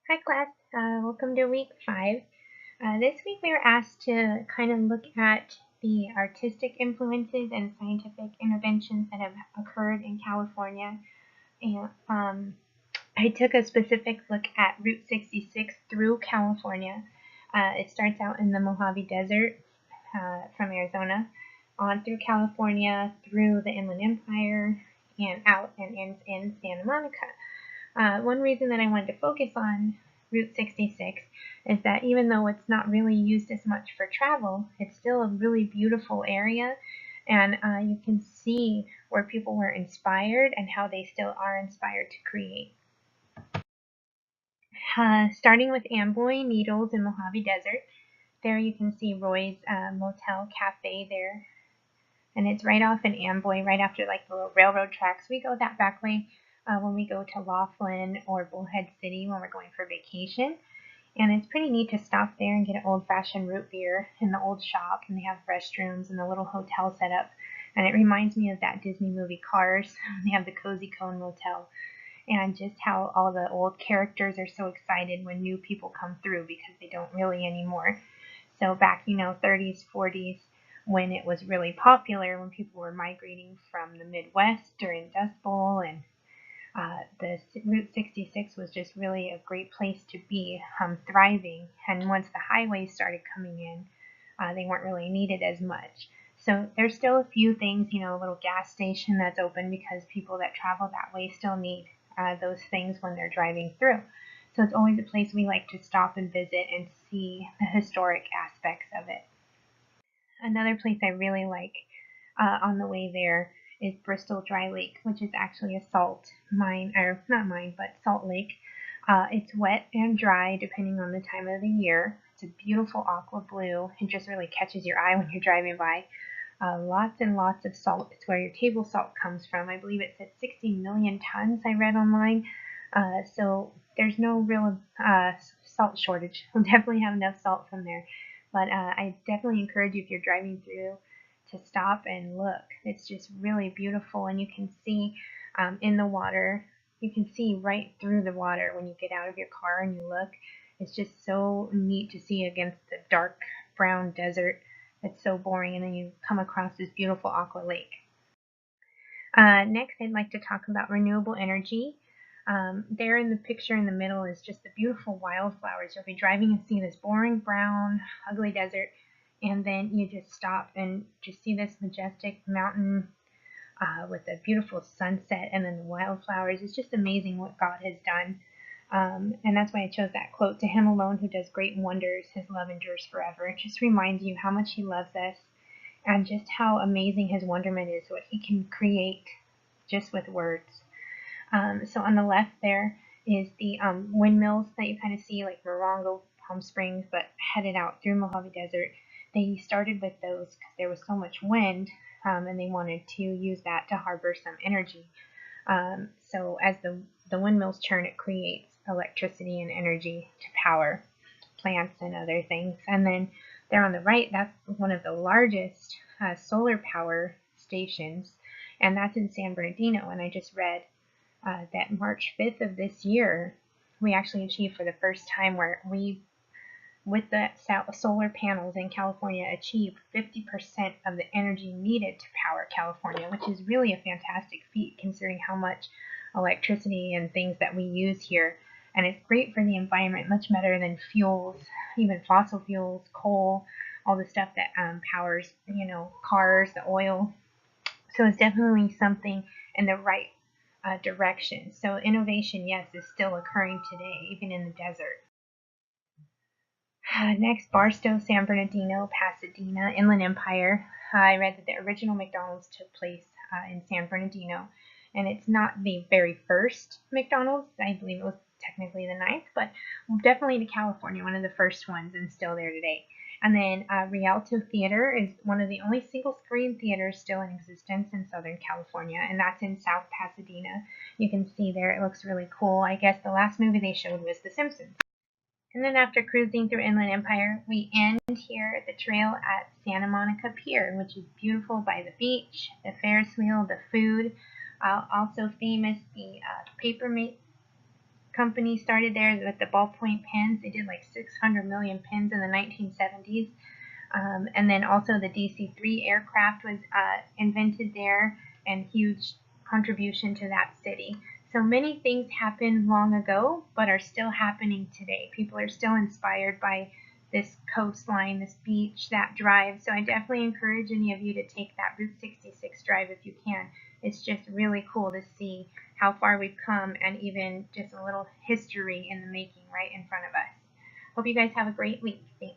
Hi class, welcome to week 5. This week we were asked to kind of look at the artistic influences and scientific interventions that have occurred in California. And I took a specific look at Route 66 through California. It starts out in the Mojave Desert from Arizona, on through California, through the Inland Empire, and out and ends in Santa Monica. One reason that I wanted to focus on Route 66 is that even though it's not really used as much for travel, it's still a really beautiful area, and you can see where people were inspired and how they still are inspired to create. Starting with Amboy Needles in Mojave Desert, there you can see Roy's Motel Cafe there, and it's right off in Amboy, right after like the little railroad tracks. We go that back way when we go to Laughlin or Bullhead City when we're going for vacation. And it's pretty neat to stop there and get an old-fashioned root beer in the old shop, and they have restrooms and a little hotel set up. And it reminds me of that Disney movie Cars. They have the Cozy Cone Motel, and just how all the old characters are so excited when new people come through because they don't really anymore. So back, 30s, 40s, when it was really popular, when people were migrating from the Midwest during Dust Bowl, and the Route 66 was just really a great place to be, thriving. And once the highways started coming in, they weren't really needed as much. So there's still a few things, a little gas station that's open because people that travel that way still need those things when they're driving through. So it's always a place we like to stop and visit and see the historic aspects of it. Another place I really like on the way there is Bristol Dry Lake, which is actually a salt mine, or not mine, but salt lake. It's wet and dry depending on the time of the year. It's a beautiful aqua blue. It just really catches your eye when you're driving by. Lots and lots of salt. It's where your table salt comes from. I believe it said 60 million tons I read online. So there's no real salt shortage. We'll definitely have enough salt from there. But I definitely encourage you if you're driving through to stop and look. It's just really beautiful, and you can see in the water. You can see right through the water when you get out of your car and you look. It's just so neat to see against the dark brown desert. It's so boring, and then you come across this beautiful aqua lake. Next, I'd like to talk about renewable energy. There in the picture in the middle is just the beautiful wildflowers. You'll be driving and see this boring brown, ugly desert, and then you just stop and just see this majestic mountain with a beautiful sunset and then the wildflowers. It's just amazing what God has done. And that's why I chose that quote, "To him alone who does great wonders, his love endures forever." It just reminds you how much he loves us and just how amazing his wonderment is, what he can create just with words. So on the left there is the windmills that you kind of see like Morongo, Palm Springs, but headed out through Mojave Desert. They started with those because there was so much wind, and they wanted to use that to harbor some energy. So as the windmills turn, it creates electricity and energy to power plants and other things. And then there on the right, that's one of the largest solar power stations, and that's in San Bernardino. And I just read that March 5th of this year, we actually achieved for the first time where we, with the solar panels in California, achieved 50% of the energy needed to power California, which is really a fantastic feat considering how much electricity and things that we use here. And it's great for the environment, much better than fuels, even fossil fuels, coal, all the stuff that powers, cars, the oil. So it's definitely something in the right direction. So innovation, yes, is still occurring today, even in the desert. Next, Barstow, San Bernardino, Pasadena, Inland Empire. I read that the original McDonald's took place in San Bernardino, and it's not the very first McDonald's. I believe it was technically the ninth, but definitely to California, one of the first ones, and still there today. And then Rialto Theater is one of the only single-screen theaters still in existence in Southern California, and that's in South Pasadena. You can see there, it looks really cool. I guess the last movie they showed was The Simpsons. And then after cruising through Inland Empire, we end here at the trail at Santa Monica Pier, which is beautiful by the beach, the Ferris wheel, the food. Also famous, the company started there with the ballpoint pens. They did like 600 million pens in the 1970s. And then also the DC-3 aircraft was invented there, and huge contribution to that city. So many things happened long ago, but are still happening today. People are still inspired by this coastline, this beach, that drive. So I definitely encourage any of you to take that Route 66 drive if you can. It's just really cool to see how far we've come, and even just a little history in the making right in front of us. Hope you guys have a great week. Thanks.